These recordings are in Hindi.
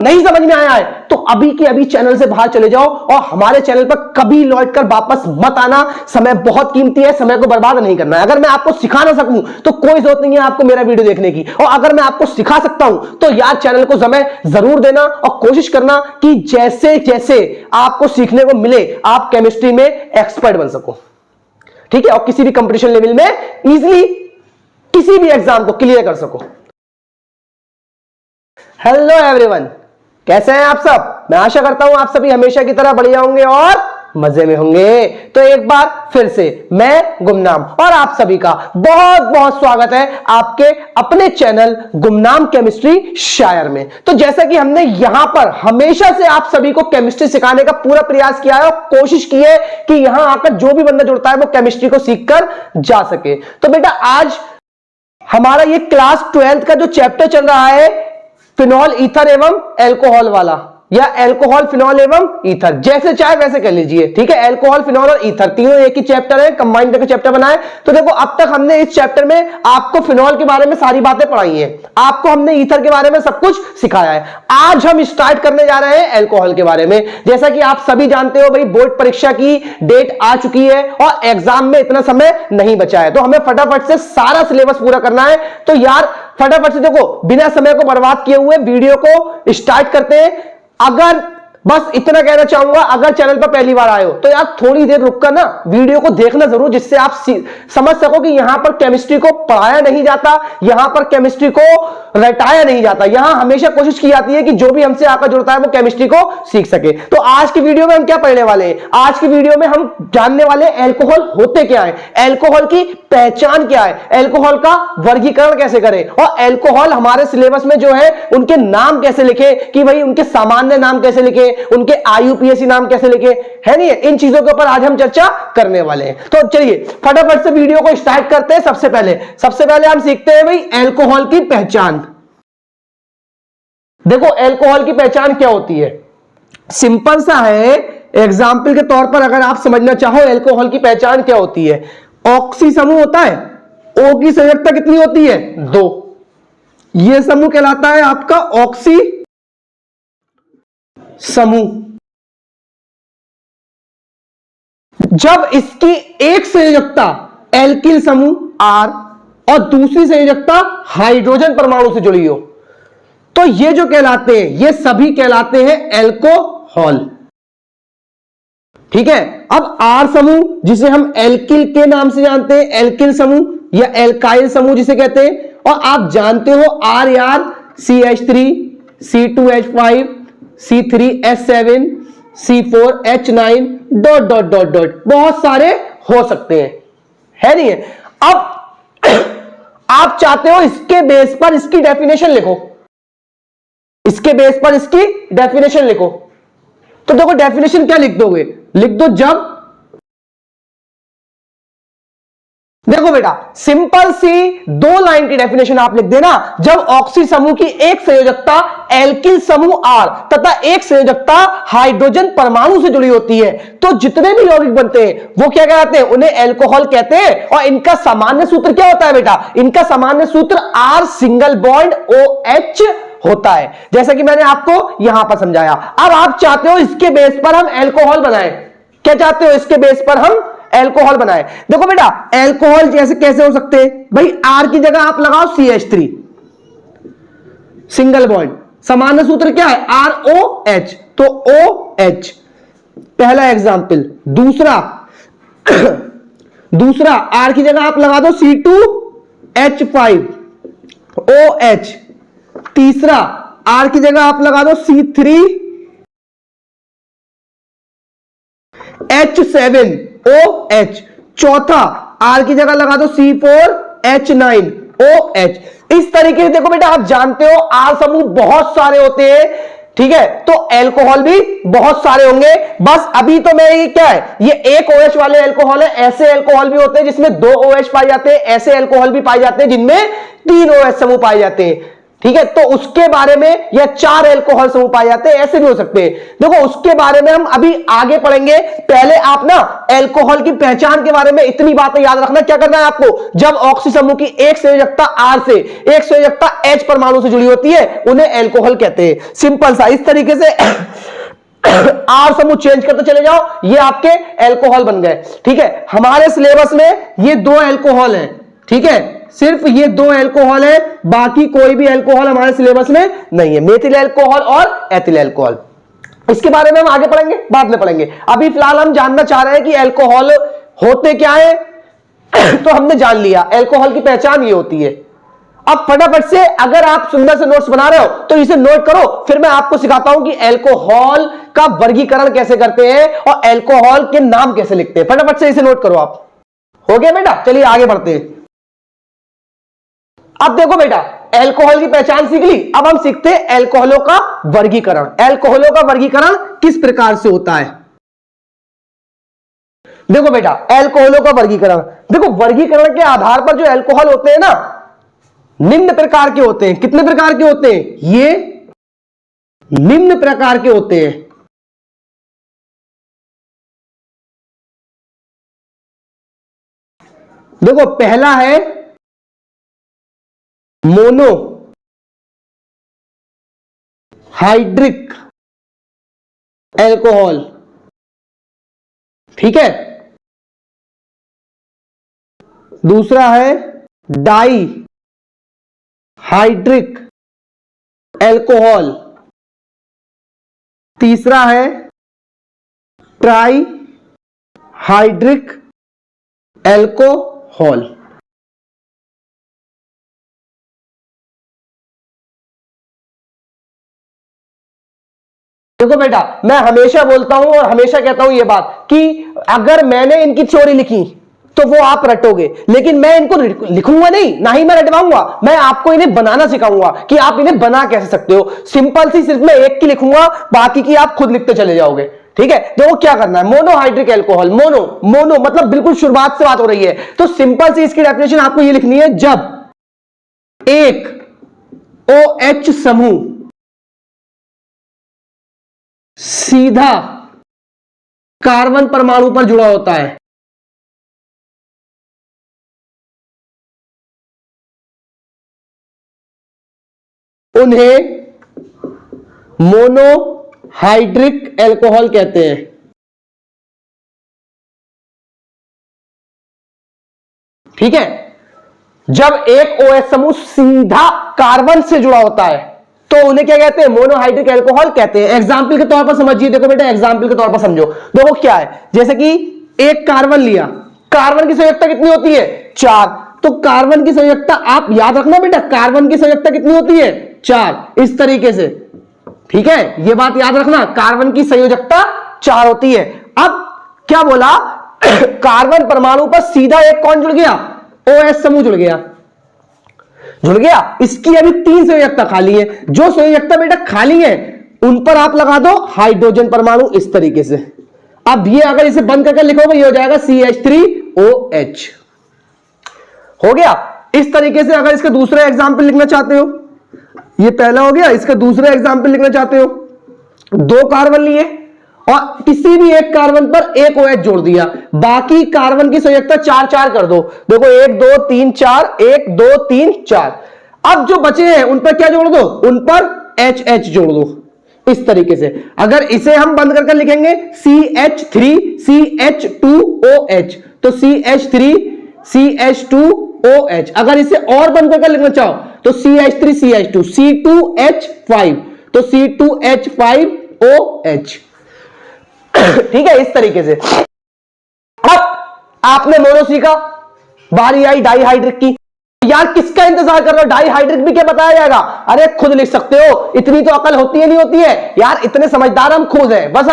नहीं समझ में आया है तो अभी के अभी चैनल से बाहर चले जाओ और हमारे चैनल पर कभी लौट कर वापस मत आना। समय बहुत कीमती है, समय को बर्बाद नहीं करना है। अगर मैं आपको सिखा ना सकूं तो कोई जरूरत नहीं है आपको मेरा वीडियो देखने की, और अगर मैं आपको सिखा सकता हूं तो यार चैनल को समय जरूर देना और कोशिश करना कि जैसे जैसे आपको सीखने को मिले आप केमिस्ट्री में एक्सपर्ट बन सको, ठीक है, और किसी भी कंपटीशन लेवल में इजीली किसी भी एग्जाम को क्लियर कर सको। हेलो एवरीवन, कैसे हैं आप सब? मैं आशा करता हूं आप सभी हमेशा की तरह बढ़िया होंगे और मजे में होंगे। तो एक बार फिर से मैं गुमनाम और आप सभी का बहुत बहुत स्वागत है आपके अपने चैनल गुमनाम केमिस्ट्री शायर में। तो जैसा कि हमने यहां पर हमेशा से आप सभी को केमिस्ट्री सिखाने का पूरा प्रयास किया है और कोशिश की है कि यहां आकर जो भी बंदा जुड़ता है वो केमिस्ट्री को सीखकर जा सके। तो बेटा आज हमारा ये क्लास 12th का जो चैप्टर चल रहा है फिनॉल ईथर एवं एल्कोहल वाला, या एल्कोहल फिनॉल एवं ईथर, जैसे चाहे वैसे कर लीजिए, ठीक है। एल्कोहल फिनॉल और ईथर तीनों एक ही चैप्टर है, कंबाइंड करके चैप्टर बनाए। तो देखो अब तक हमने इस चैप्टर में आपको फिनॉल के बारे में सारी बातें पढ़ाई हैं, आपको हमने ईथर के बारे में सब कुछ सिखाया है। आज हम स्टार्ट करने जा रहे हैं एल्कोहल के बारे में। जैसा कि आप सभी जानते हो भाई बोर्ड परीक्षा की डेट आ चुकी है और एग्जाम में इतना समय नहीं बचा है, तो हमें फटाफट से सारा सिलेबस पूरा करना है। तो यार फटाफट से देखो बिना समय को बर्बाद किए हुए वीडियो को स्टार्ट करते हैं। अगर बस इतना कहना चाहूंगा, अगर चैनल पर पहली बार आए हो तो यार थोड़ी देर रुककर ना वीडियो को देखना जरूर, जिससे आप समझ सको कि यहां पर केमिस्ट्री को पढ़ाया नहीं जाता, यहां पर केमिस्ट्री को रटाया नहीं जाता, यहां हमेशा कोशिश की जाती है कि जो भी हमसे आकर जुड़ता है वो केमिस्ट्री को सीख सके। तो आज की वीडियो में हम क्या पढ़ने वाले हैं? आज की वीडियो में हम जानने वाले एल्कोहल होते क्या है, एल्कोहल की पहचान क्या है, एल्कोहल का वर्गीकरण कैसे करें, और एल्कोहल हमारे सिलेबस में जो है उनके नाम कैसे लिखे, कि भाई उनके सामान्य नाम कैसे लिखे, उनके आईयूपीएसी नाम कैसे लिखे, है नहीं। इन चीजों के ऊपर आज हम चर्चा करने वाले हैं। तो चलिए फटाफट से वीडियो को स्टार्ट करते हैं। सबसे पहले हम सीखते हैं भाई एल्कोहल की पहचान। देखो एल्कोहल की पहचान क्या होती है, सिंपल सा है। एग्जाम्पल के तौर पर अगर आप समझना चाहो एल्कोहल की पहचान क्या होती है, ऑक्सी समूह होता है, ओ की संयोजकता कितनी होती है? 2। यह समूह कहलाता है आपका ऑक्सी समूह। जब इसकी एक संयोजकता एल्किल समूह आर और दूसरी संयोजकता हाइड्रोजन परमाणु से जुड़ी हो तो ये जो कहलाते हैं, ये सभी कहलाते हैं एल्कोहल, ठीक है। अब आर समूह जिसे हम एल्किल के नाम से जानते हैं, एल्किल समूह या एल्काइल समूह जिसे कहते हैं, और आप जानते हो आर यार CH3 C2H5 C3H7 C4H9 ... बहुत सारे हो सकते हैं, है नहीं है। अब आप चाहते हो इसके बेस पर इसकी डेफिनेशन लिखो, इसके बेस पर इसकी डेफिनेशन लिखो। तो देखो डेफिनेशन क्या लिख दोगे, लिख दो जब, देखो बेटा सिंपल सी 2 लाइन की डेफिनेशन आप लिख देना। जब ऑक्सी समूह की एक संयोजकता एल्किल समूह आर तथा एक संयोजकता हाइड्रोजन परमाणु से जुड़ी होती है तो जितने भी यौगिक बनते हैं वो क्या कहते हैं, उन्हें एल्कोहल कहते हैं। और इनका सामान्य सूत्र क्या होता है बेटा, इनका सामान्य सूत्र R सिंगल बॉन्ड OH होता है, जैसा कि मैंने आपको यहां पर समझाया। अब आप चाहते हो इसके बेस पर हम एल्कोहल बनाएं, क्या चाहते हो, इसके बेस पर हम एल्कोहल बनाए। देखो बेटा एल्कोहल जैसे कैसे हो सकते हैं भाई, आर की जगह आप लगाओ CH3 सिंगल बॉन्ड, सामान्य सूत्र क्या है ROH, तो OH पहला एग्जांपल। दूसरा आर की जगह आप लगा दो C2H5 OH। तीसरा आर की जगह आप लगा दो C3H7 OH। चौथा आर की जगह लगा दो C4H9 OH। इस तरीके से देखो बेटा आप जानते हो आर समूह बहुत सारे होते हैं, ठीक है, तो एल्कोहल भी बहुत सारे होंगे। बस अभी तो मैं ये क्या है, ये एक OH वाले एल्कोहल है। ऐसे एल्कोहल भी होते हैं जिसमें 2 OH पाए जाते हैं, ऐसे एल्कोहल भी पाए जाते हैं जिनमें 3 OH समूह पाए जाते हैं। ठीक है, तो उसके बारे में यह 4 एल्कोहल समूह पाए जाते हैं, ऐसे भी हो सकते हैं। देखो उसके बारे में हम अभी आगे पढ़ेंगे। पहले आप ना एल्कोहल की पहचान के बारे में इतनी बातें याद रखना। क्या करना है आपको, जब ऑक्सी समूह की एक संयोजकता R से एक संयोजकता H परमाणु से जुड़ी होती है उन्हें एल्कोहल कहते हैं। सिंपल सा, इस तरीके से R समूह चेंज करते चले जाओ, ये आपके एल्कोहल बन गए। ठीक है, हमारे सिलेबस में ये 2 एल्कोहल है। ठीक है, सिर्फ ये 2 एल्कोहल है, बाकी कोई भी एल्कोहल हमारे सिलेबस में नहीं है, मेथिल एल्कोहल और एथिल एल्कोहल। इसके बारे में हम आगे पढ़ेंगे, बाद में पढ़ेंगे। अभी फिलहाल हम जानना चाह रहे हैं कि एल्कोहल होते क्या है। तो हमने जान लिया एल्कोहल की पहचान ये होती है। अब फटाफट से अगर आप सुंदर से नोट्स बना रहे हो तो इसे नोट करो, फिर मैं आपको सिखाता हूं कि एल्कोहल का वर्गीकरण कैसे करते हैं और एल्कोहल के नाम कैसे लिखते हैं। फटाफट से इसे नोट करो आप। हो गया बेटा, चलिए आगे बढ़ते हैं। अब देखो बेटा, एल्कोहल की पहचान सीख ली, अब हम सीखते हैं एल्कोहलों का वर्गीकरण। एल्कोहलों का वर्गीकरण किस प्रकार से होता है। देखो बेटा, एल्कोहलों का वर्गीकरण, देखो वर्गीकरण के आधार पर जो एल्कोहल होते हैं ना, निम्न प्रकार के होते हैं। कितने प्रकार के होते हैं, ये निम्न प्रकार के होते हैं। देखो पहला है मोनो हाइड्रिक एल्कोहल। ठीक है, दूसरा है डाई हाइड्रिक एल्कोहल। तीसरा है ट्राई हाइड्रिक एल्कोहल। देखो बेटा, मैं हमेशा बोलता हूं और हमेशा कहता हूं यह बात कि अगर मैंने इनकी थ्योरी लिखी तो वो आप रटोगे, लेकिन मैं इनको लिखूंगा नहीं, ना ही मैं रटवाऊंगा, मैं आपको इन्हें बनाना सिखाऊंगा कि आप इन्हें बना कैसे सकते हो। सिंपल सी सिर्फ मैं एक की लिखूंगा, बाकी की आप खुद लिखते चले जाओगे। ठीक है, देखो क्या करना है, मोनोहाइड्रिक एल्कोहल। मोनो मोनो मतलब बिल्कुल शुरुआत से बात हो रही है, तो सिंपल सी इसकी डेफिनेशन आपको ये लिखनी है, जब एक OH समूह सीधा कार्बन परमाणु पर जुड़ा होता है, उन्हें मोनोहाइड्रिक एल्कोहल कहते हैं। ठीक है, जब एक OH समूह सीधा कार्बन से जुड़ा होता है तो उन्हें क्या कहते हैं, मोनोहाइड्रिक एल्कोहल कहते हैं। एग्जाम्पल के तौर पर समझिए, देखो बेटा एग्जाम्पल के तौर पर समझो। देखो क्या है, जैसे कि एक कार्बन लिया, कार्बन की संयोजकता कितनी होती है, 4। तो कार्बन की संयोजकता आप याद रखना बेटा, कार्बन की संयोजकता कितनी होती है, 4, इस तरीके से। ठीक है, यह बात याद रखना, कार्बन की संयोजकता 4 होती है। अब क्या बोला, कार्बन परमाणु पर सीधा एक कौन जुड़ गया, OH समूह जुड़ गया। इसकी अभी 3 संयोजकता खाली है, जो संयोजकता बेटा खाली है उन पर आप लगा दो हाइड्रोजन परमाणु इस तरीके से। अब ये अगर इसे बंद करके लिखोगे ये हो जाएगा CH3OH। हो गया। इस तरीके से अगर इसका दूसरा एग्जाम्पल लिखना चाहते हो, ये पहला हो गया, इसका दूसरा एग्जाम्पल लिखना चाहते हो, 2 कार्बन लिए और किसी भी एक कार्बन पर एक OH जोड़ दिया, बाकी कार्बन की संयोजकता 4-4 कर दो। देखो 1 2 3 4, 1 2 3 4। अब जो बचे हैं उन पर क्या जोड़ दो, उन पर HH जोड़ दो इस तरीके से। अगर इसे हम बंद करके लिखेंगे CH3CH2OH, तो CH3CH2OH। अगर इसे और बंद करके लिखना चाहो तो CH3CH2, C2H5, तो C2H5OH। ठीक है, इस तरीके से। अब आपने मोनो सीखा, बारी आई डाईहाइड्रिक की। यार किसका इंतजार कर रहे हो, डाईहाइड्रिक भी क्या बताया जाएगा, अरे खुद लिख सकते हो, इतनी तो अकल होती है नहीं होती है यार, इतने समझदार हम खुद हैं। बस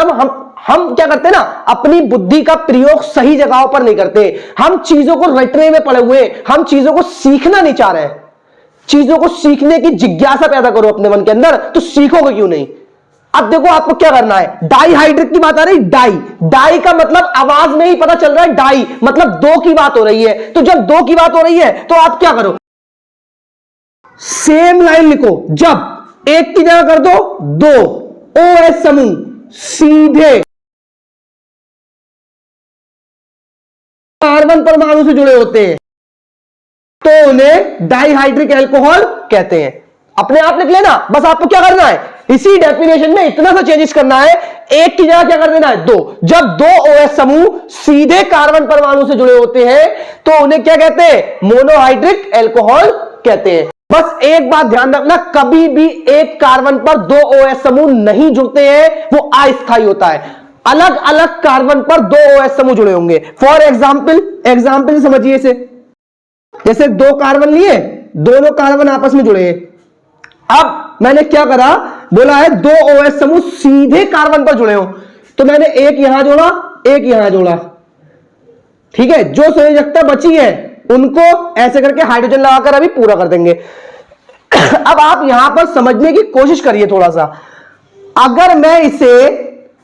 हम क्या करते हैं ना, अपनी बुद्धि का प्रयोग सही जगहों पर नहीं करते। हम चीजों को रटने में पड़े हुए, हम चीजों को सीखना नहीं चाह रहे। चीजों को सीखने की जिज्ञासा पैदा करो अपने मन के अंदर, तो सीखोगे क्यों नहीं। अब देखो आपको क्या करना है, डाईहाइड्रिक की बात आ रही, डाई का मतलब आवाज में ही पता चल रहा है, डाई मतलब 2 की बात हो रही है। तो जब 2 की बात हो रही है तो आप क्या करो, सेम लाइन लिखो, जब एक की जगह कर दो 2 OH समूह सीधे कार्बन परमाणु से जुड़े होते हैं तो उन्हें डाइहाइड्रिक एल्कोहल कहते हैं। अपने आप लिख लेना, बस आपको क्या करना है, इसी डेफिनेशन में इतना सा चेंजेस करना है, एक की जगह क्या कर देना है 2। जब 2 OH समूह सीधे कार्बन परमाणु से जुड़े होते हैं तो उन्हें क्या कहते हैं, मोनोहाइड्रिक एल्कोहल कहते हैं। बस एक बात ध्यान रखना, कभी भी एक कार्बन पर 2 OH समूह नहीं जुड़ते हैं, वो अस्थायी होता है। अलग अलग कार्बन पर 2 OH समूह जुड़े होंगे। फॉर एग्जाम्पल समझिए इसे, जैसे 2 कार्बन लिए, दोनों कार्बन आपस में जुड़े हैं। अब मैंने क्या करा, बोला है 2 OH समूह सीधे कार्बन पर जुड़े हो, तो मैंने एक यहां जोड़ा, एक यहां जोड़ा, ठीक है। जो संयोजकता बची है उनको ऐसे करके हाइड्रोजन लगाकर अभी पूरा कर देंगे। अब आप यहां पर समझने की कोशिश करिए थोड़ा सा, अगर मैं इसे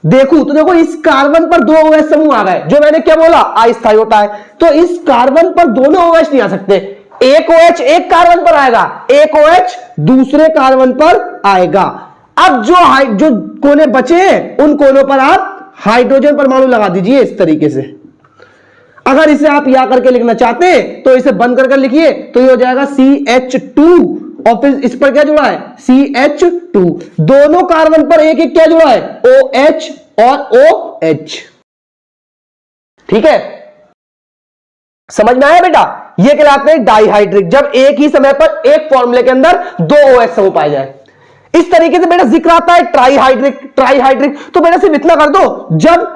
देखूं तो देखो इस कार्बन पर 2 OH समूह आ गए, जो मैंने क्या बोला अस्थायी होता है, तो इस कार्बन पर दोनों OH नहीं आ सकते, एक OH एक कार्बन पर आएगा, एक OH दूसरे कार्बन पर आएगा। अब जो कोने बचे हैं उन कोनों पर आप हाइड्रोजन परमाणु लगा दीजिए इस तरीके से। अगर इसे आप यहां करके लिखना चाहते हैं तो इसे बंद कर लिखिए, तो ये हो जाएगा CH2 और फिर इस पर क्या जुड़ा है CH2। दोनों कार्बन पर एक एक क्या जुड़ा है OH और OH, ठीक है। समझ में आया बेटा, ये कहलाते हैं डाइहाइड्रिक, जब एक ही समय पर एक फॉर्मूले के अंदर 2 OH समूह पाए जाए। इस तरीके से बेटा जिक्र आता है ट्राइहाइड्रिक, तो बेटा सिर्फ इतना कर दो, जब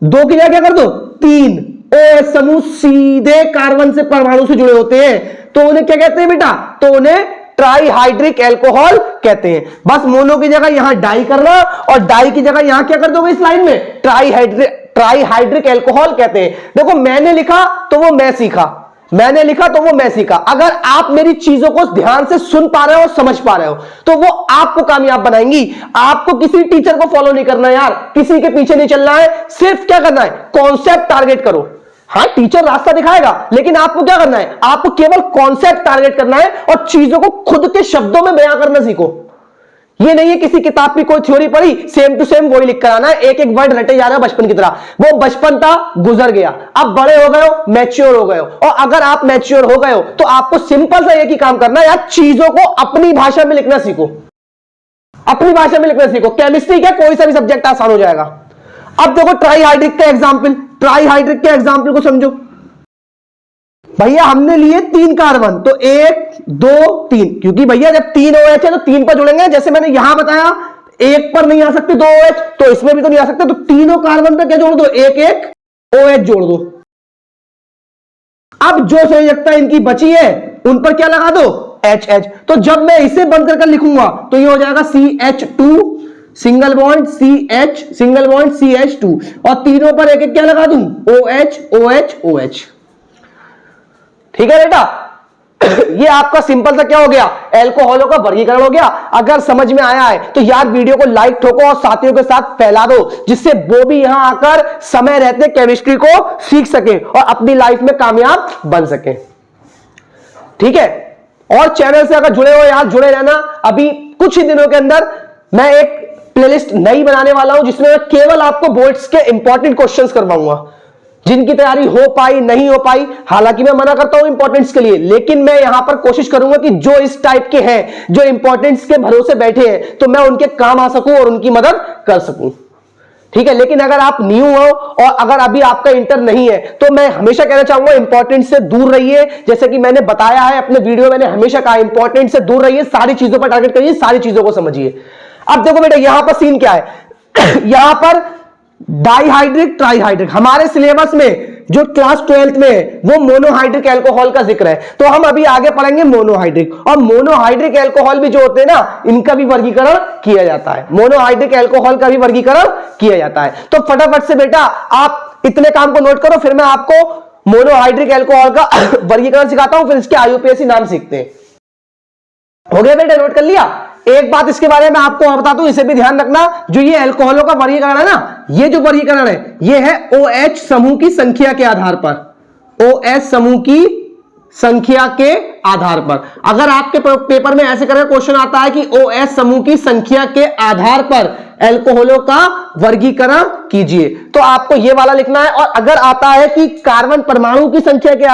2 की जगह क्या कर दो 3 OH समूह सीधे कार्बन से परमाणु से जुड़े होते हैं तो उन्हें क्या कहते हैं बेटा, तो उन्हें ट्राइहाइड्रिक एल्कोहल कहते हैं। बस मोनो की जगह यहां डाई करना और डाई की जगह यहां क्या कर दोगे इस लाइन में ट्राइहाइड्रिक एल्कोहल कहते हैं। देखो मैंने लिखा तो वो मैं सीखा, मैंने लिखा तो वो मैं सीखा। अगर आप मेरी चीजों को ध्यान से सुन पा रहे हो, समझ पा रहे हो, तो वो आपको कामयाब बनाएंगी। आपको किसी टीचर को फॉलो नहीं करना है यार, किसी के पीछे नहीं चलना है, सिर्फ क्या करना है कॉन्सेप्ट टारगेट करो। हाँ टीचर रास्ता दिखाएगा, लेकिन आपको क्या करना है, आपको केवल कॉन्सेप्ट टारगेट करना है और चीजों को खुद के शब्दों में बयां करना सीखो। ये नहीं है किसी किताब की कोई थ्योरी पढ़ी सेम टू सेम वही लिख कर आना है, एक एक वर्ड रटे जा रहे हो बचपन की तरह। वो बचपन था, गुजर गया, अब बड़े हो गए हो, मैच्योर हो गए हो। और अगर आप मैच्योर हो गए हो तो आपको सिंपल सा एक ही काम करना है यार, चीजों को अपनी भाषा में लिखना सीखो, अपनी भाषा में लिखना सीखो। केमिस्ट्री क्या, कोई सा भी सब्जेक्ट आसान हो जाएगा। अब देखो ट्राइहाइड्रिक का एग्जाम्पल, ट्राइहाइड्रिक के एग्जाम्पल को समझो। भैया हमने लिए 3 कार्बन, तो 1 2 3, क्योंकि भैया जब 3 OH है तो 3 पर जुड़ेंगे। जैसे मैंने यहां बताया एक पर नहीं आ सकते 2 OH, तो इसमें भी तो नहीं आ सकते, तो तीनों कार्बन पर क्या जोड़ दो, एक एक OH जोड़ दो। अब जो संयोजकता इनकी बची है उन पर क्या लगा दो HH। तो जब मैं इसे बंद करके लिखूंगा तो ये हो जाएगा CH2 single bond CH single bond CH2 और तीनों पर एक एक क्या लगा दूं OH OH OH। ठीक है बेटा, ये आपका सिंपल सा क्या हो गया, एल्कोहलों का वर्गीकरण हो गया। अगर समझ में आया है तो यार वीडियो को लाइक ठोको और साथियों के साथ फैला दो, जिससे वो भी यहां आकर समय रहते केमिस्ट्री को सीख सके और अपनी लाइफ में कामयाब बन सके। ठीक है, और चैनल से अगर जुड़े हो यार जुड़े रहना। अभी कुछ ही दिनों के अंदर मैं एक प्लेलिस्ट नई बनाने वाला हूं जिसमें मैं केवल आपको बोर्ड्स के इंपॉर्टेंट क्वेश्चंस करवाऊंगा, जिनकी तैयारी हो पाई नहीं हो पाई। हालांकि मैं मना करता हूं इंपॉर्टेंट्स के लिए, लेकिन मैं यहां पर कोशिश करूंगा कि जो इस टाइप के हैं, जो इंपॉर्टेंट्स के भरोसे बैठे हैं, तो मैं उनके काम आ सकूं और उनकी मदद कर सकूं। ठीक है, लेकिन अगर आप न्यू हो और अगर अभी आपका इंटर नहीं है तो मैं हमेशा कहना चाहूंगा इंपॉर्टेंट से दूर रहिए। जैसे कि मैंने बताया है अपने वीडियो, मैंने हमेशा कहा इंपॉर्टेंट से दूर रहिए, सारी चीजों पर टारगेट करिए, सारी चीजों को समझिए। अब देखो बेटा यहां पर सीन क्या है यहां पर डाइहाइड्रिक ट्राइहाइड्रिक, हमारे सिलेबस में जो क्लास 12th में है वो मोनोहाइड्रिक एल्कोहल का जिक्र है, तो हम अभी आगे पढ़ेंगे मोनोहाइड्रिक। और मोनोहाइड्रिक एल्कोहल भी जो होते हैं ना, इनका भी वर्गीकरण किया जाता है, मोनोहाइड्रिक एल्कोहल का भी वर्गीकरण किया जाता है। तो फटाफट से बेटा आप इतने काम को नोट करो, फिर मैं आपको मोनोहाइड्रिक एल्कोहल का वर्गीकरण सिखाता हूं, फिर इसके IUPAC नाम सीखते हैं। हो गया बेटा, नोट कर लिया। एक बात इसके बारे में आपको बता दूं, इसे भी ध्यान रखना, जो ये एल्कोहलों का वर्गीकरण है ना, ये जो वर्गीकरण है ये है OH समूह की संख्या के आधार पर, OH समूह की संख्या के आधार पर। अगर आपके पेपर में ऐसे करके क्वेश्चन आता है कि OH समूह की संख्या के आधार पर एल्कोहलों का वर्गीकरण कीजिए, तो आपको यह वाला लिखना है। और अगर आता है कि कार्बन परमाणु की संख्या के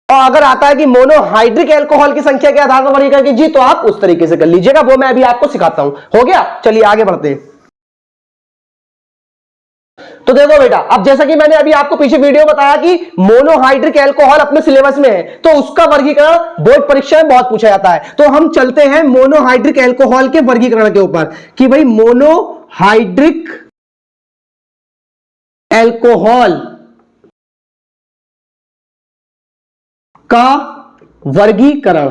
और अगर आता है कि मोनोहाइड्रिक एल्कोहल की संख्या के आधार पर वर्गीकरण कीजिए, तो आप उस तरीके से कर लीजिएगा। वो मैं अभी आपको सिखाता हूं। हो गया, चलिए आगे बढ़ते हैं। तो देखो बेटा, अब जैसा कि मैंने अभी आपको पीछे वीडियो बताया कि मोनोहाइड्रिक एल्कोहल अपने सिलेबस में है, तो उसका वर्गीकरण बोर्ड परीक्षा में बहुत पूछा जाता है। तो हम चलते हैं मोनोहाइड्रिक एल्कोहल के वर्गीकरण के ऊपर कि भाई मोनोहाइड्रिक एल्कोहल का वर्गीकरण,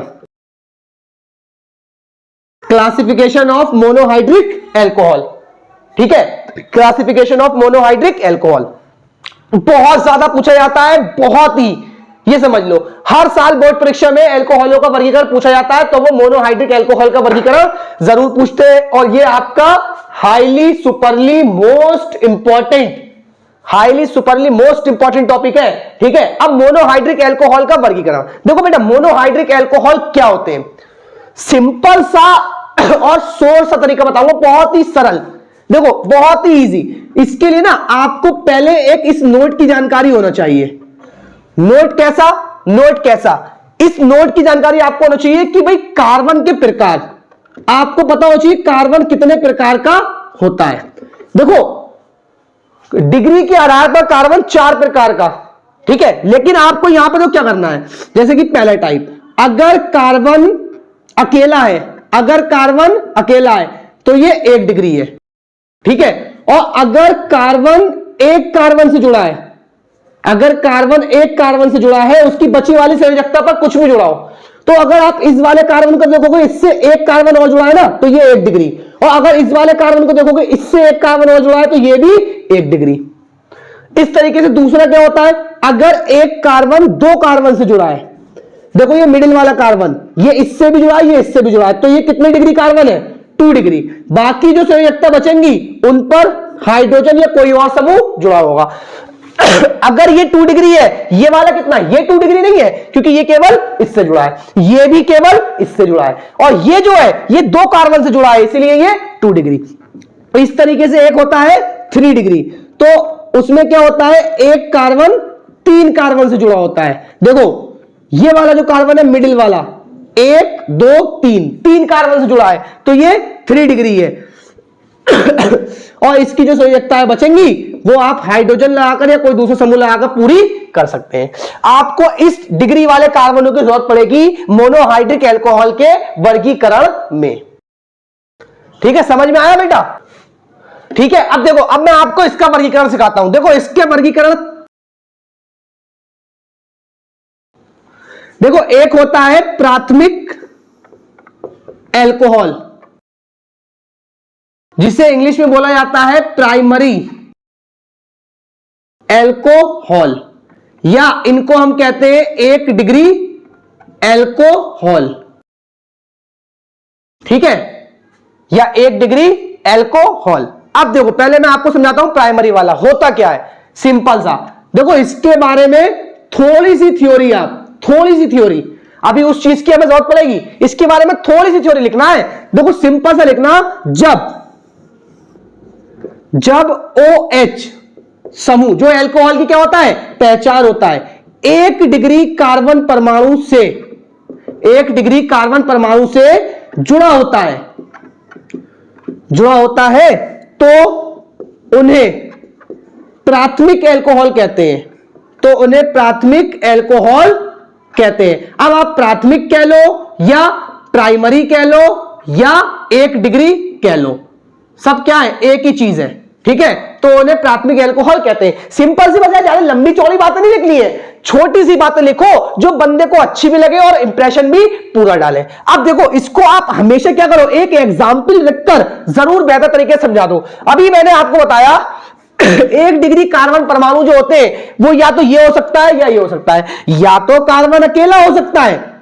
क्लासिफिकेशन ऑफ मोनोहाइड्रिक एल्कोहल। ठीक है, क्लासिफिकेशन ऑफ मोनोहाइड्रिक एल्कोहल बहुत ज्यादा पूछा जाता है, बहुत ही, ये समझ लो हर साल बोर्ड परीक्षा में एल्कोहलों का वर्गीकरण पूछा जाता है, तो वो मोनोहाइड्रिक एल्कोहल का वर्गीकरण जरूर पूछते हैं। और ये आपका हाईली सुपरली मोस्ट इंपॉर्टेंट टॉपिक है। ठीक है, अब मोनोहाइड्रिक एल्कोहल का वर्गीकरण देखो बेटा, मोनोहाइड्रिक एल्कोहल क्या होते हैं। सिंपल सा और सोर सा तरीका बताऊंगा, बहुत ही सरल, देखो बहुत ही इजी। इसके लिए ना आपको पहले एक इस नोट की जानकारी होना चाहिए। नोट कैसा, इस नोट की जानकारी आपको होना चाहिए कि भाई कार्बन के प्रकार, आपको पता होना चाहिए कार्बन कितने प्रकार का होता है। देखो डिग्री के आधार पर कार्बन 4 प्रकार का, ठीक है, लेकिन आपको यहां पर तो क्या करना है, जैसे कि पहला टाइप, अगर कार्बन अकेला है तो ये 1 डिग्री है। ठीक है, और अगर कार्बन एक कार्बन से जुड़ा है, उसकी बची वाली संयोजकता पर कुछ भी जुड़ा हो, तो अगर आप इस वाले कार्बन को देखोगे इससे एक कार्बन और जुड़ा है ना, तो ये 1 डिग्री, और अगर इस वाले कार्बन को देखोगे इससे एक कार्बन और जुड़ा है, तो ये भी 1 डिग्री। इस तरीके से दूसरा क्या होता है, अगर एक कार्बन 2 कार्बन से जुड़ा है, देखो ये मिडिल वाला कार्बन, ये इससे भी जुड़ा है, ये इससे भी जुड़ा है, तो ये कितने डिग्री कार्बन है, 2 डिग्री। बाकी जो संयोजकता बचेंगी उन पर हाइड्रोजन या कोई और समूह जुड़ा होगा। अगर ये 2 डिग्री है, ये वाला कितना है, ये 2 डिग्री नहीं है, क्योंकि ये केवल इससे जुड़ा है, ये भी केवल इससे जुड़ा है, और ये जो है ये 2 कार्बन से जुड़ा है, इसलिए ये 2 डिग्री। तो इस तरीके से एक होता है 3 डिग्री, तो उसमें क्या होता है, एक कार्बन 3 कार्बन से जुड़ा होता है। देखो ये वाला जो कार्बन है मिडिल वाला, 1 2 3 कार्बन से जुड़ा है, तो ये 3 डिग्री है। और इसकी जो संयोजकताएं बचेंगी वो आप हाइड्रोजन लगाकर या कोई दूसरा समूह लगाकर पूरी कर सकते हैं। आपको इस डिग्री वाले कार्बनों की जरूरत पड़ेगी मोनोहाइड्रिक एल्कोहल के वर्गीकरण में। ठीक है, समझ में आया बेटा? ठीक है, अब देखो, अब मैं आपको इसका वर्गीकरण सिखाता हूं। देखो इसके वर्गीकरण, देखो एक होता है प्राथमिक एल्कोहल, जिसे इंग्लिश में बोला जाता है प्राइमरी एल्कोहल, या इनको हम कहते हैं 1 डिग्री एल्कोहल। ठीक है, या 1 डिग्री एल्कोहल। अब देखो पहले मैं आपको समझाता हूं प्राइमरी वाला होता क्या है, सिंपल सा। देखो इसके बारे में थोड़ी सी थ्योरी अभी उस चीज की हमें जरूरत पड़ेगी, इसके बारे में थोड़ी सी थ्योरी लिखना है। देखो सिंपल सा लिखना, जब OH समूह, जो एल्कोहल की क्या होता है, पहचान होता है, 1 डिग्री कार्बन परमाणु से जुड़ा होता है, तो उन्हें प्राथमिक एल्कोहल कहते हैं। अब आप प्राथमिक कह लो या प्राइमरी कह लो या 1 डिग्री कह लो, सब क्या है, एक ही चीज है। ठीक है, तो उन्हें प्राथमिक एल्कोहल कहते हैं। सिंपल सी बात है, ज्यादा लंबी चौड़ी बातें नहीं लिखनी है, छोटी सी बातें लिखो जो बंदे को अच्छी भी लगे और इंप्रेशन भी पूरा डाले। अब देखो इसको आप हमेशा क्या करो, एक एग्जाम्पल लिखकर जरूर बेहतर तरीके से समझा दो। अभी मैंने आपको बताया 1 डिग्री कार्बन परमाणु जो होते हैं वो या तो ये हो सकता है या ये हो सकता है, या तो कार्बन अकेला हो सकता है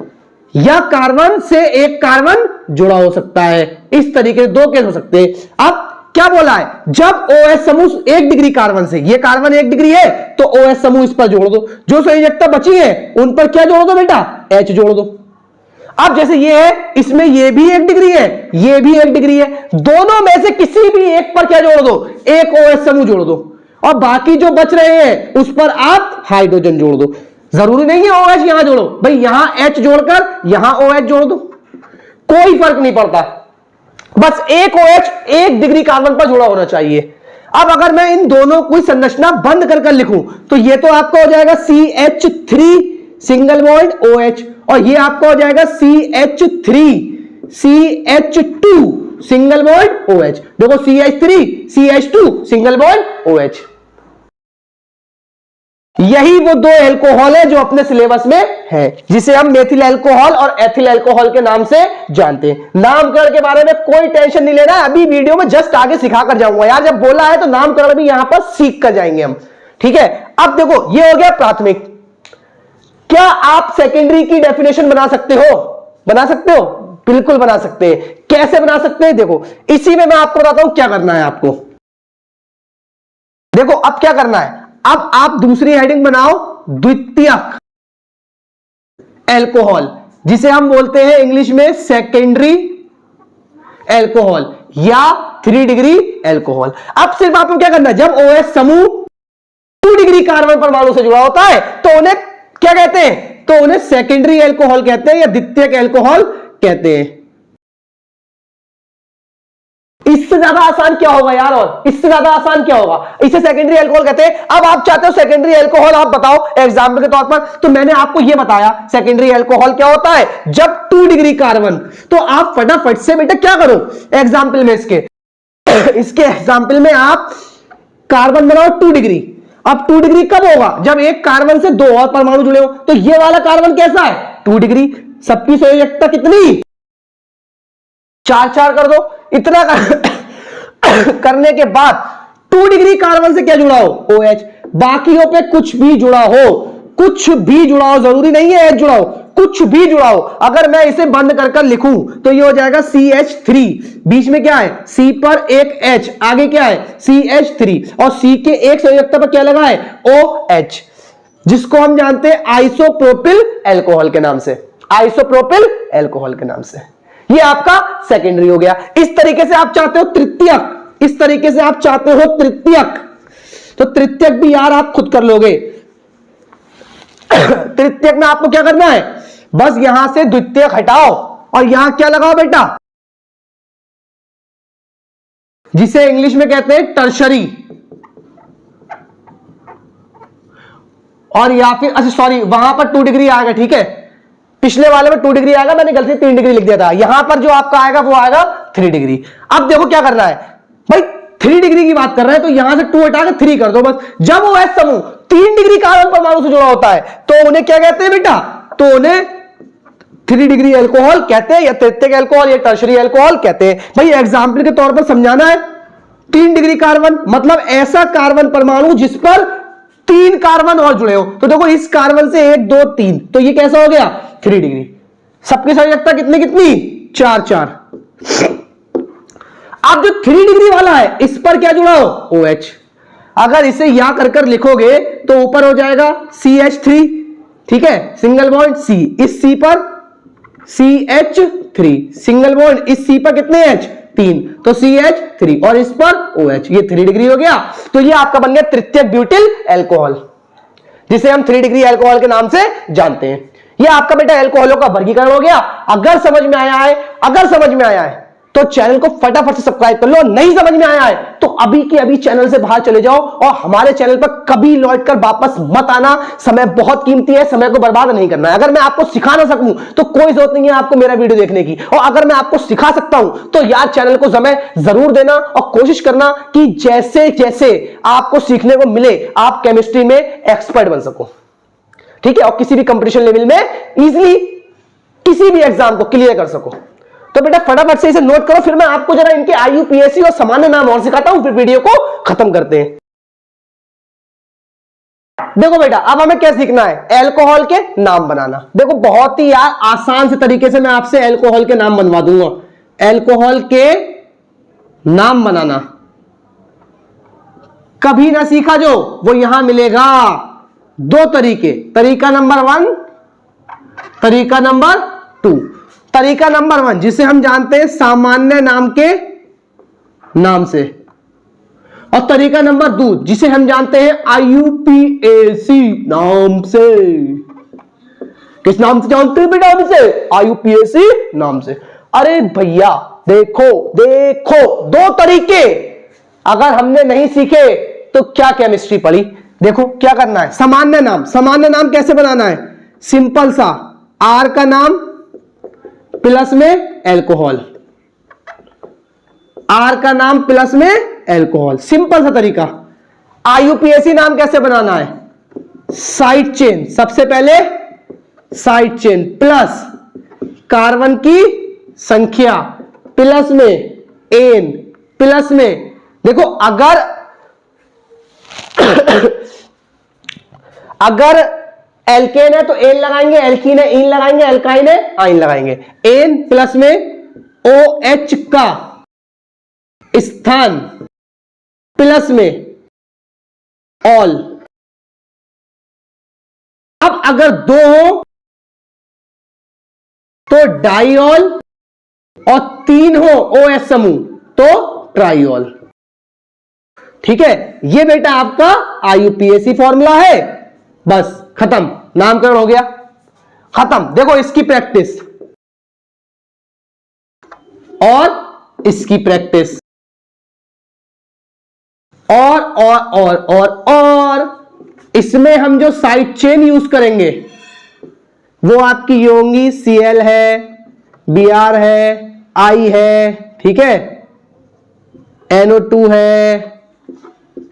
या कार्बन से एक कार्बन जुड़ा हो सकता है। इस तरीके से 2 केस हो सकते हैं। अब क्या बोला है, जब OH समूह 1 डिग्री कार्बन से, ये कार्बन 1 डिग्री है तो OH समूह इस पर जोड़ दो, जो संयोजकता बची है उन पर क्या जोड़ दो बेटा, H जोड़ दो। अब जैसे ये है, इसमें ये भी 1 डिग्री है, ये भी 1 डिग्री है, दोनों में से किसी भी एक पर क्या जोड़ दो, एक OH समूह जोड़ दो, और बाकी जो बच रहे हैं उस पर आप हाइड्रोजन जोड़ दो। जरूरी नहीं है OH यहां जोड़ो भाई, यहां H जोड़कर यहां OH जोड़ दो, कोई फर्क नहीं पड़ता, बस एक OH 1 डिग्री कार्बन पर जुड़ा होना चाहिए। अब अगर मैं इन दोनों की संरचना बंद कर लिखूं तो ये तो आपका हो जाएगा CH3 सिंगल बॉन्ड OH, और ये आपका हो जाएगा CH3 CH2 single bond OH। देखो CH3 CH2 single bond OH, यही वो दो एल्कोहल है जो अपने सिलेबस में है, जिसे हम मेथिल अल्कोहल और एथिल अल्कोहल के नाम से जानते हैं। नामकरण के बारे में कोई टेंशन नहीं लेना है, अभी वीडियो में जस्ट आगे सिखा कर जाऊंगा यार, जब बोला है तो नामकरण भी यहां पर सीख कर जाएंगे हम, ठीक है। अब देखो ये हो गया प्राथमिक। क्या आप सेकेंडरी की डेफिनेशन बना सकते हो, बना सकते हो, बिल्कुल बना सकते हैं। कैसे बना सकते हैं, देखो इसी में मैं आपको बताता हूं क्या करना है आपको। देखो अब क्या करना है, अब आप दूसरी हेडिंग बनाओ, द्वितीयक एल्कोहल, जिसे हम बोलते हैं इंग्लिश में सेकेंडरी एल्कोहल या 3 डिग्री एल्कोहल। अब सिर्फ आपको क्या करना है, जब OH समूह 2 डिग्री कार्बन परमाणु से जुड़ा होता है तो उन्हें क्या कहते हैं, तो उन्हें सेकेंडरी एल्कोहल कहते हैं या द्वितीयक एल्कोहल कहते हैं। इससे ज्यादा आसान क्या होगा यार, और इससे ज्यादा आसान क्या होगा, इसे सेकेंडरी अल्कोहल कहते हैं। अब आप चाहते हो सेकेंडरी अल्कोहल आप बताओ एग्जाम्पल के तौर पर, तो मैंने आपको यह बताया सेकेंडरी अल्कोहल क्या होता है, जब 2 डिग्री कार्बन, तो आप फटाफट से बेटा क्या करो एग्जाम्पल में इसके एग्जाम्पल में आप कार्बन बनाओ 2 डिग्री। अब 2 डिग्री कब होगा, जब एक कार्बन से 2 और परमाणु जुड़े हो। तो ये वाला कार्बन कैसा है, 2 डिग्री, सबकी संयोजकता कितनी, 4 कर दो। इतना करने के बाद 2 डिग्री कार्बन से क्या जुड़ा हो, OH, बाकियों पे कुछ भी जुड़ा हो, कुछ भी जुड़ा हो, जरूरी नहीं है H जुड़ा हो, कुछ भी जुड़ा हो। अगर मैं इसे बंद कर लिखूं तो ये हो जाएगा CH3, बीच में क्या है C पर एक H, आगे क्या है CH3, और C के एक संयोजकता पर क्या लगा है OH, जिसको हम जानते हैं आइसोप्रोपिल अल्कोहल के नाम से, आइसोप्रोपिल अल्कोहल के नाम से। ये आपका सेकेंडरी हो गया। इस तरीके से आप चाहते हो तृतीयक, इस तरीके से आप चाहते हो तृतीयक, तो तृतीयक भी यार आप खुद कर लोगे। तृतीयक में आपको क्या करना है, बस यहां से द्वितीयक हटाओ और यहां क्या लगाओ बेटा, जिसे इंग्लिश में कहते हैं टर्शरी, और या फिर अच्छा सॉरी वहां पर 2 डिग्री आएगा, ठीक है, पिछले वाले में 2 डिग्री आएगा, मैंने गलती 3 डिग्री लिख दिया था, यहां पर जो आपका आएगा वो आएगा 3 डिग्री। अब देखो क्या करना है भाई, 3 डिग्री की बात कर रहे हैं तो यहां से 2 हटा के 3 कर दो बस। जब OH समूह 3 डिग्री कार्बन परमाणु से जुड़ा होता है तो उन्हें क्या कहते हैं बेटा, तो उन्हें 3 डिग्री अल्कोहल कहते हैं या तृतीयक अल्कोहल या टर्शरी अल्कोहल कहते हैं। भाई एग्जाम्पल के तौर पर समझाना है, 3 डिग्री कार्बन मतलब ऐसा कार्बन परमाणु जिस पर 3 कार्बन और जुड़े हो। तो देखो इस कार्बन से 1 2 3, तो ये कैसा हो गया 3 डिग्री। सबकी संयोजकता कितनी कितनी 4। अब जो 3 डिग्री वाला है इस पर क्या जुड़ा हो OH, अगर इसे यहां कर लिखोगे तो ऊपर हो जाएगा CH3, ठीक है, सिंगल बॉन्ड C, इस C पर CH3 सिंगल बॉन्ड, इस C पर कितने H 3, तो CH3, और इस पर OH, ये 3 डिग्री हो गया। तो ये आपका बन गया तृतीयक ब्यूटिल अल्कोहल, जिसे हम 3 डिग्री अल्कोहल के नाम से जानते हैं। ये आपका बेटा अल्कोहलों का वर्गीकरण हो गया। अगर समझ में आया है, अगर समझ में आया है तो चैनल को फटाफट से सब्सक्राइब कर लो, नहीं समझ में आया है तो अभी के अभी चैनल से बाहर चले जाओ और हमारे चैनल पर कभी लौट कर वापस मत आना। समय बहुत कीमती है, समय को बर्बाद नहीं करना है। अगर मैं आपको सिखा ना सकूं तो कोई जरूरत नहीं है आपको मेरा वीडियो देखने की, और अगर मैं आपको सिखा सकता हूं तो यार चैनल को समय जरूर देना और कोशिश करना कि जैसे जैसे आपको सीखने को मिले आप केमिस्ट्री में एक्सपर्ट बन सको, ठीक है, और किसी भी कंपटीशन लेवल में इजीली किसी भी एग्जाम को क्लियर कर सको। तो बेटा फटाफट से इसे नोट करो, फिर मैं आपको जरा इनके IUPAC और सामान्य नाम और सिखाता हूं, फिर वीडियो को खत्म करते हैं। देखो बेटा अब हमें क्या सीखना है, अल्कोहल के नाम बनाना। देखो बहुत ही यार आसान से तरीके से मैं आपसे अल्कोहल के नाम बनवा दूंगा। अल्कोहल के नाम बनाना कभी ना सीखा जो, वो यहां मिलेगा। दो तरीके, तरीका नंबर 1, तरीका नंबर 2। तरीका नंबर 1 जिसे हम जानते हैं सामान्य नाम के नाम से, और तरीका नंबर 2 जिसे हम जानते हैं IUPAC नाम से। किस नाम से जानते हैं बेटा? हमसे IUPAC नाम से। अरे भैया देखो देखो, दो तरीके अगर हमने नहीं सीखे तो क्या केमिस्ट्री पढ़ी। देखो क्या करना है, सामान्य नाम। सामान्य नाम कैसे बनाना है? सिंपल सा, R का नाम प्लस में एल्कोहल, R का नाम प्लस में एल्कोहल, सिंपल सा तरीका। IUPAC नाम कैसे बनाना है? साइड चेन, सबसे पहले साइड चेन प्लस कार्बन की संख्या प्लस में एन प्लस में, देखो अगर एल्केन है तो एन लगाएंगे, एल्कीन है इन लगाएंगे, एल्काइन है आइन लगाएंगे। एन प्लस में OH का स्थान प्लस में ऑल। अब अगर दो हो तो डाइऑल, और 3 हो OH समूह तो ट्राइऑल। ठीक है, ये बेटा आपका IUPAC फॉर्मूला है। बस खत्म, नामकरण हो गया, खत्म। देखो इसकी प्रैक्टिस और इसकी प्रैक्टिस, और इसमें हम जो साइड चेन यूज करेंगे वो आपकी ये होंगी, Cl है, Br है, I है, ठीक है, NO2 है,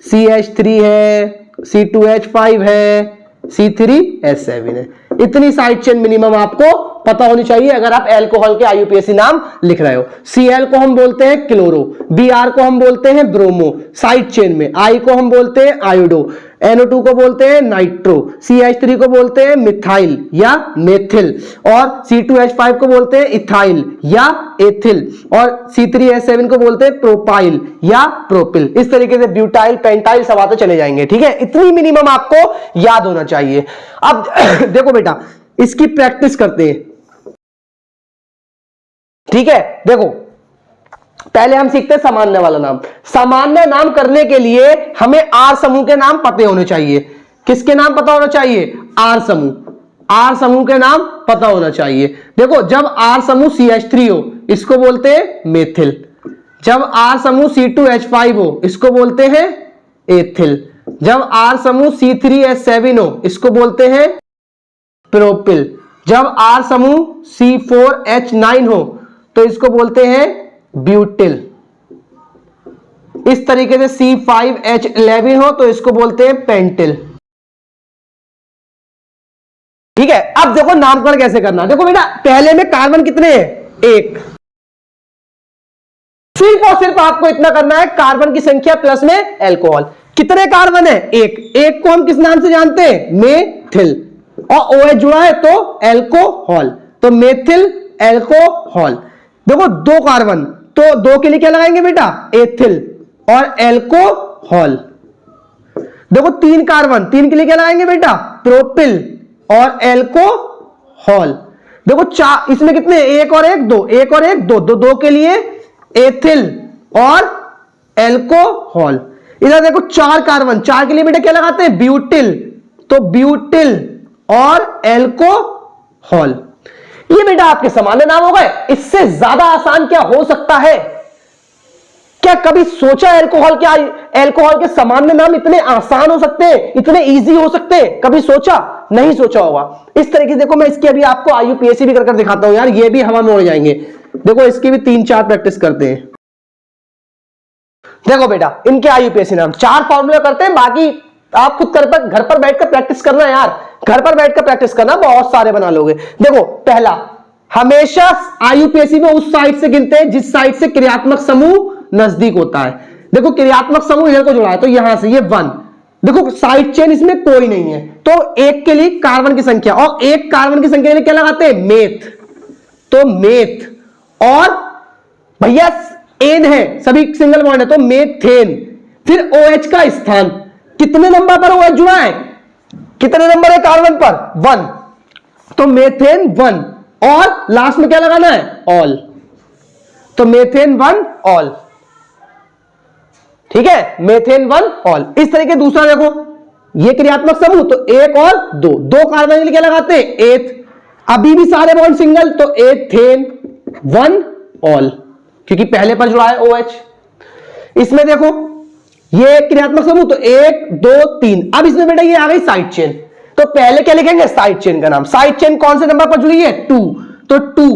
CH3 है, C2H5 है, C3H7 है। इतनी साइड चेन मिनिमम आपको पता होनी चाहिए अगर आप अल्कोहल के IUPAC नाम लिख रहे हो। Cl को हम बोलते हैं क्लोरो, Br को हम बोलते हैं ब्रोमो साइड चेन में, I को हम बोलते हैं आयोडो, NO2 को बोलते हैं नाइट्रो, CH3 को बोलते हैं मिथाइल या मेथिल, और C2H5 को बोलते हैं इथाइल या एथिल, और C3H7 को बोलते हैं प्रोपाइल या प्रोपिल। इस तरीके से ब्यूटाइल, पेंटाइल सब आते चले जाएंगे। ठीक है, इतनी मिनिमम आपको याद होना चाहिए। अब देखो बेटा इसकी प्रैक्टिस करते हैं। ठीक है, देखो पहले हम सीखते हैं सामान्य वाला नाम। सामान्य नाम करने के लिए हमें R समूह के नाम पते होने चाहिए। किसके नाम पता होना चाहिए? R समूह। R समूह के नाम पता होना चाहिए। देखो जब R समूह CH3 हो इसको बोलते हैं मेथिल, जब R समूह C2H5 हो इसको बोलते हैं एथिल, जब R समूह C3H7 हो इसको बोलते हैं प्रोपिल, जब R समूह C4H9 हो तो इसको बोलते हैं ब्यूटिल, इस तरीके से C5H11 हो तो इसको बोलते हैं पेंटिल। ठीक है, अब देखो नामकरण कैसे करना। देखो बेटा पहले में कार्बन कितने हैं? 1। सिर्फ और सिर्फ आपको इतना करना है, कार्बन की संख्या प्लस में अल्कोहल। कितने कार्बन है? 1। 1 को हम किस नाम से जानते हैं? मेथिल, और OH जुड़ा है तो अल्कोहल, तो मेथिल अल्कोहल। देखो 2 कार्बन तो 2 के लिए क्या लगाएंगे बेटा? एथिल और अल्कोहल। देखो 3 कार्बन, 3 के लिए क्या लगाएंगे बेटा? प्रोपिल और अल्कोहल। देखो 4, इसमें कितने? 1 और 1 2, 1 और 1 2, 2 के लिए एथिल और अल्कोहल। इधर देखो 4 कार्बन, 4 के लिए बेटा क्या लगाते हैं? ब्यूटिल, तो ब्यूटिल और अल्कोहल। ये बेटा आपके सामान्य नाम हो गए। इससे ज्यादा आसान क्या हो सकता है? क्या कभी सोचा अल्कोहल के सामान्य नाम इतने आसान हो सकते हैं, इतने इजी हो सकते हैं? कभी सोचा? नहीं सोचा होगा। इस तरीके से देखो मैं इसकी अभी आपको IUPAC भी कर दिखाता हूं यार, ये भी हवा में उड़ जाएंगे। देखो इसकी भी 3-4 प्रैक्टिस करते हैं। देखो बेटा इनके IUPAC नाम 4 फॉर्मूला करते हैं, बाकी आप खुद घर पर बैठकर प्रैक्टिस करना यार, घर पर बैठकर प्रैक्टिस करना, बहुत सारे बना लोगे। देखो पहला, हमेशा IUPAC में उस साइड से गिनते हैं जिस साइड से क्रियात्मक समूह नजदीक होता है। देखो क्रियात्मक समूह इधर को जुड़ा है तो यहां से ये 1। देखो साइड चेन इसमें कोई नहीं है तो 1 के लिए कार्बन की संख्या, और 1 कार्बन की संख्या के लिए क्या लगाते हैं? मेथ, तो मेथ, और भैया एन है, सभी सिंगल बॉन्ड है तो मेथेन। फिर OH का स्थान, कितने नंबर पर OH जुड़ा है, कितने नंबर है कार्बन पर, 1, तो मेथेन 1, और लास्ट में क्या लगाना है, ऑल, तो मेथेन 1 ऑल, ठीक है, मेथेन 1 ऑल। इस तरीके दूसरा देखो, ये क्रियात्मक समूह, तो 1 और 2 कार्बन के लिए क्या लगाते हैं, एथ, अभी भी सारे बॉन्ड सिंगल, तो एथेन 1 ऑल, क्योंकि पहले पर जुड़ा है OH। इसमें देखो ये क्रियात्मक समूह, तो 1 2 3, अब इसमें बेटा ये आ गई साइड चेन, तो पहले क्या लिखेंगे, साइड चेन का नाम। साइड चेन कौन से नंबर पर जुड़ी है, 2, तो 2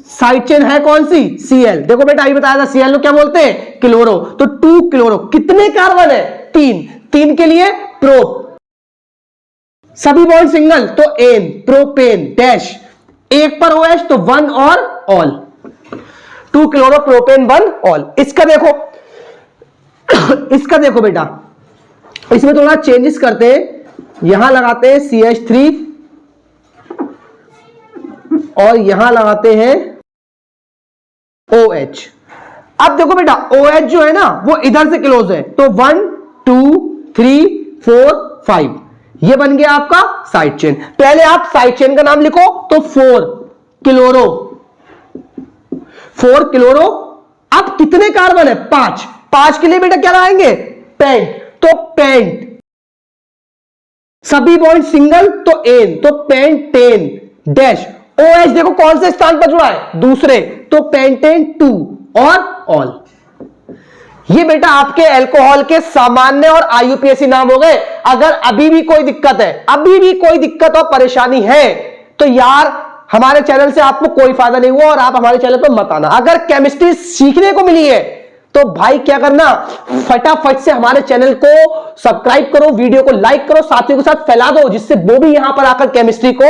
साइड चेन है कौन सी, Cl। देखो बेटा अभी बताया था Cl को क्या बोलते हैं, क्लोरो, तो 2 क्लोरो, कितने कार्बन है, 3 के लिए प्रो, सभी बॉन्ड सिंगल, तो एन, प्रोपेन डैश, एक पर OH, तो 1 और ऑल, 2 क्लोरो प्रोपेन 1 ऑल। इसका देखो इसका देखो बेटा, इसमें थोड़ा चेंजेस करते हैं, यहां लगाते हैं CH3 और यहां लगाते हैं OH। अब देखो बेटा OH जो है ना वो इधर से क्लोज है, तो 1 2 3 4 5, ये बन गया आपका साइड चेन। पहले आप साइड चेन का नाम लिखो, तो 4 क्लोरो, 4 क्लोरो। अब कितने कार्बन है, 5 के लिए बेटा क्या लगाएंगे, पेंट, तो पेंट, सभी बॉन्ड सिंगल, तो एन, तो पेंटेन डैश, OH देखो कौन से स्थान पर जुड़ा है, दूसरे, तो पेंटेन 2 और ऑल। ये बेटा आपके अल्कोहल के सामान्य और IUPAC नाम हो गए। अगर अभी भी कोई दिक्कत है, अभी भी कोई दिक्कत और परेशानी है, तो यार हमारे चैनल से आपको कोई फायदा नहीं हुआ और आप हमारे चैनल पर मत आना। अगर केमिस्ट्री सीखने को मिली है तो भाई क्या करना, फटाफट से हमारे चैनल को सब्सक्राइब करो, वीडियो को लाइक करो, साथियों के साथ फैला दो, जिससे वो भी यहां पर आकर केमिस्ट्री को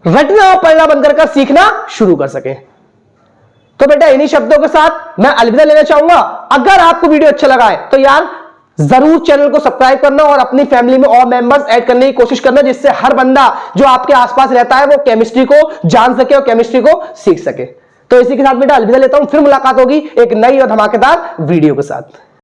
रटना और पढ़ना बंद कर सीखना शुरू कर सके। तो बेटा इन्हीं शब्दों के साथ मैं अलविदा लेना चाहूंगा। अगर आपको वीडियो अच्छा लगा है तो यार जरूर चैनल को सब्सक्राइब करना और अपनी फैमिली में और मेंबर्स ऐड करने की कोशिश करना, जिससे हर बंदा जो आपके आसपास रहता है वो केमिस्ट्री को जान सके और केमिस्ट्री को सीख सके। तो इसी के साथ बेटा अलविदा लेता हूं, फिर मुलाकात होगी एक नई और धमाकेदार वीडियो के साथ।